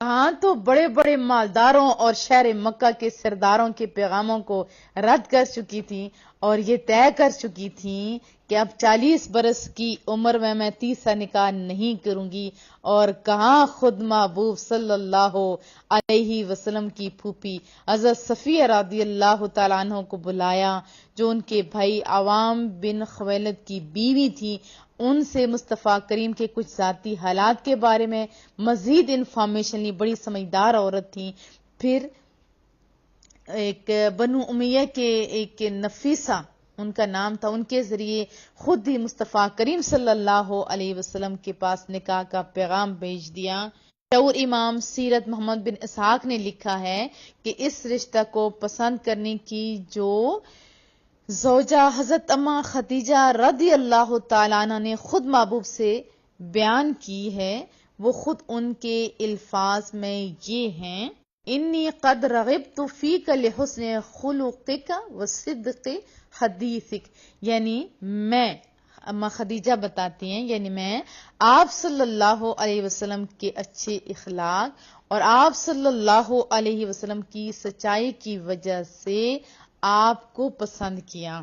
ہاں تو بڑے بڑے مالداروں اور شہر مکہ کے سرداروں کے پیغاموں کو رد کر چکی تھی اور یہ طے کر چکی تھی کہ اب 40 برس کی عمر میں تیسرا نکاح نہیں کروں گی، اور کہاں خود محبوب صلی اللہ علیہ وسلم کی پھوپھی حضرت صفیہ رضی اللہ تعالیٰ عنہ کو بلایا، جو ان کے بھائی عوام بن خویلد کی بیوی تھی، ان سے مصطفیٰ کریم کے کچھ ذاتی حالات کے بارے میں مزید انفارمیشن لی۔ بڑی سمجھدار عورت تھی۔ پھر ایک بنو امیہ کے ایک نفیسہ ان کا نام تھا، ان کے ذریعے خود ہی مصطفیٰ کریم صلی اللہ علیہ وسلم کے پاس نکاح کا پیغام بھیج دیا۔ اور امام سیرت محمد بن اسحاق نے لکھا ہے کہ اس رشتہ کو پسند کرنے کی جو زوجہ حضرت اماں خدیجہ رضی اللہ تعالیٰ عنہ نے خود محبوب سے بیان کی ہے، وہ خود ان کے الفاظ میں یہ ہیں: انی قد رغبت فیک لحسن خلقک وصدق حدیثک، یعنی میں، اماں خدیجہ بتاتی ہیں، یعنی میں آپ صلی اللہ علیہ وسلم کے اچھے اخلاق اور آپ صلی اللہ علیہ وسلم کی سچائی کی وجہ سے آپ کو پسند کیا۔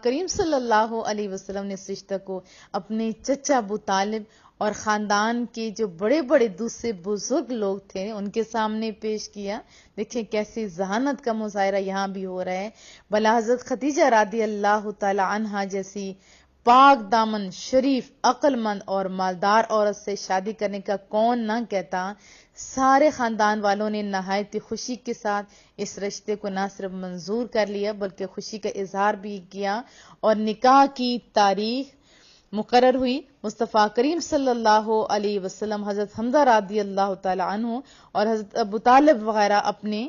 کریم صلی اللہ علیہ وسلم نے اس رشتہ کو اپنے چچا ابو طالب اور خاندان کے جو بڑے بڑے دوسرے بزرگ لوگ تھے ان کے سامنے پیش کیا۔ دیکھیں کیسی ذہانت کا مظاہرہ یہاں بھی ہو رہا ہے۔ بلا حضرت خدیجہ رضی اللہ تعالی عنہا جیسی پاک دامن، شریف، عقل مند اور مالدار عورت سے شادی کرنے کا کون نہ کہتا۔ سارے خاندان والوں نے نہایت خوشی کے ساتھ اس رشتے کو نہ صرف منظور کر لیا بلکہ خوشی کا اظہار بھی کیا، اور نکاح کی تاریخ مقرر ہوئی۔ مصطفیٰ کریم صلی اللہ علیہ وسلم، حضرت حمزہ رضی اللہ تعالی عنہ اور حضرت ابو طالب وغیرہ اپنے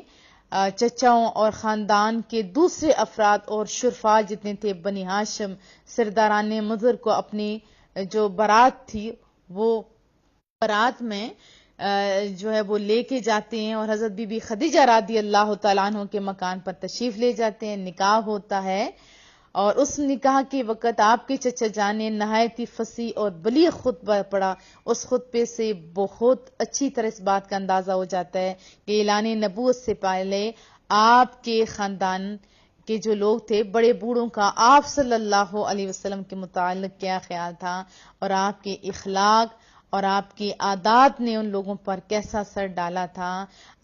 چچاؤں اور خاندان کے دوسرے افراد اور شرفاء جتنے تھے، بنی ہاشم، سرداران مضر کو اپنی جو بارات تھی وہ بارات میں جو ہے وہ لے کے جاتے ہیں، اور حضرت بی بی خدیجہ رضی اللہ تعالیٰ عنہ کے مکان پر تشریف لے جاتے ہیں، نکاح ہوتا ہے۔ اور اس نکاح کے وقت آپ کے چچا جان نے نہایت ہی فصیح اور بلیغ خطبہ پڑھا۔ اس خطبے سے بہت اچھی طرح اس بات کا اندازہ ہو جاتا ہے کہ اعلان نبوت سے پہلے آپ کے خاندان کے جو لوگ تھے، بڑے بوڑھوں کا آپ صلی اللہ علیہ وسلم کے متعلق کیا خیال تھا، اور آپ کے اخلاق اور آپ کی عادات نے ان لوگوں پر کیسا اثر ڈالا تھا۔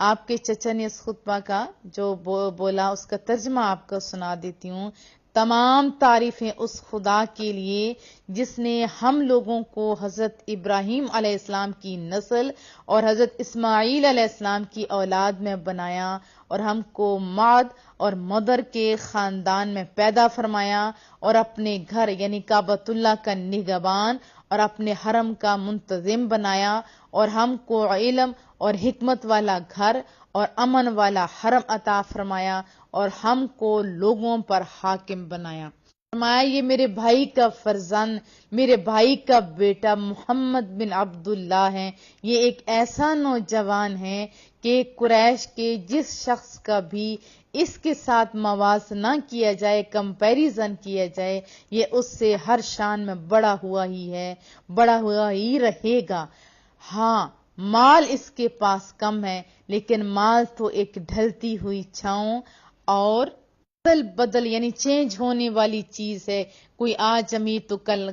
آپ کے چچا نے اس خطبہ کا جو بولا اس کا ترجمہ آپ کو سنا دیتی ہوں۔ تمام تعریفیں اس خدا کے لیے جس نے ہم لوگوں کو حضرت ابراہیم علیہ السلام کی نسل اور حضرت اسماعیل علیہ السلام کی اولاد میں بنایا، اور ہم کو ماد اور مدر کے خاندان میں پیدا فرمایا، اور اپنے گھر یعنی کعبۃ اللہ کا نگہبان اور اپنے حرم کا منتظم بنایا، اور ہم کو علم اور حکمت والا گھر اور امن والا حرم عطا فرمایا، اور ہم کو لوگوں پر حاکم بنایا۔ فرمایا یہ میرے بھائی کا فرزند، میرے بھائی کا بیٹا محمد بن عبداللہ ہے۔ یہ ایک ایسا نوجوان ہے کہ قریش کے جس شخص کا بھی اس کے ساتھ موازنہ کیا جائے، کمپیریزن کیا جائے، یہ اس سے ہر شان میں بڑا ہوا ہی ہے، بڑا ہوا ہی رہے گا۔ ہاں مال اس کے پاس کم ہے، لیکن مال تو ایک ڈھلتی ہوئی چھاؤں اور بدل یعنی چینج ہونے والی چیز ہے۔ کوئی آج امیر تو کل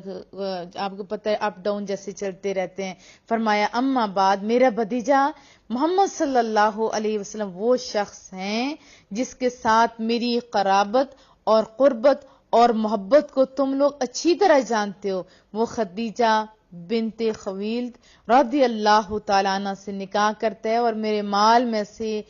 آپ کو پتہ ہے اپ ڈاؤن جیسے چلتے رہتے ہیں۔ فرمایا اما بعد، میرا بھتیجا محمد صلی اللہ علیہ وسلم وہ شخص ہیں جس کے ساتھ میری قرابت اور قربت اور محبت کو تم لوگ اچھی طرح جانتے ہو۔ وہ خدیجہ بنت خویلد رضی اللہ تعالیٰ عنہ سے نکاح کرتا ہے اور میرے مال میں سے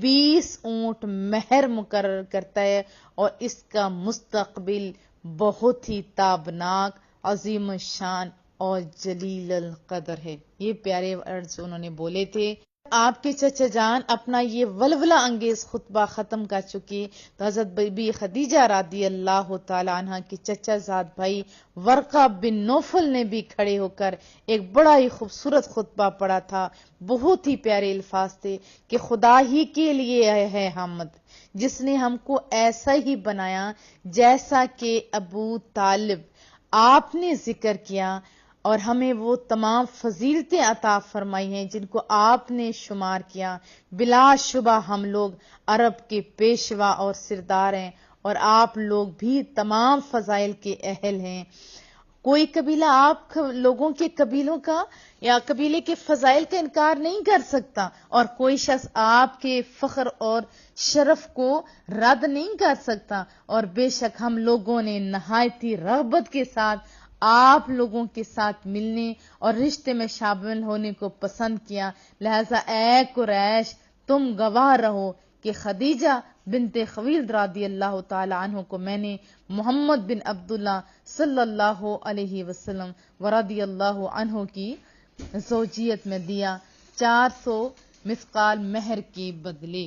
20 اونٹ مہر مقرر کرتا ہے، اور اس کا مستقبل بہت ہی تابناک، عظیم الشان اور جلیل القدر ہے۔ یہ پیارے ورڈز انہوں نے بولے تھے۔ آپ کے چچا جان اپنا یہ ولولہ انگیز خطبہ ختم کر چکے تو حضرت بی بی خدیجہ رضی اللہ تعالی عنہ کے چچا زاد بھائی ورقہ بن نوفل نے بھی کھڑے ہو کر ایک بڑا ہی خوبصورت خطبہ پڑھا تھا۔ بہت ہی پیارے الفاظ تھے کہ خدا ہی کے لیے ہے حمد جس نے ہم کو ایسا ہی بنایا جیسا کہ ابو طالب آپ نے ذکر کیا، اور ہمیں وہ تمام فضیلتیں عطا فرمائی ہیں جن کو آپ نے شمار کیا۔ بلا شبہ ہم لوگ عرب کے پیشوا اور سردار ہیں، اور آپ لوگ بھی تمام فضائل کے اہل ہیں۔ کوئی قبیلہ آپ لوگوں کے قبیلوں کا یا قبیلے کے فضائل کا انکار نہیں کر سکتا، اور کوئی شخص آپ کے فخر اور شرف کو رد نہیں کر سکتا، اور بے شک ہم لوگوں نے نہایت ہی رغبت کے ساتھ آپ لوگوں کے ساتھ ملنے اور رشتے میں شامل ہونے کو پسند کیا، لہذا اے قریش تم گواہ رہو کہ خدیجہ بنت خویلد رضی اللہ تعالی عنہ کو میں نے محمد بن عبداللہ صلی اللہ علیہ وسلم ورضی اللہ عنہ کی زوجیت میں دیا 400 مثقال مہر کے بدلے۔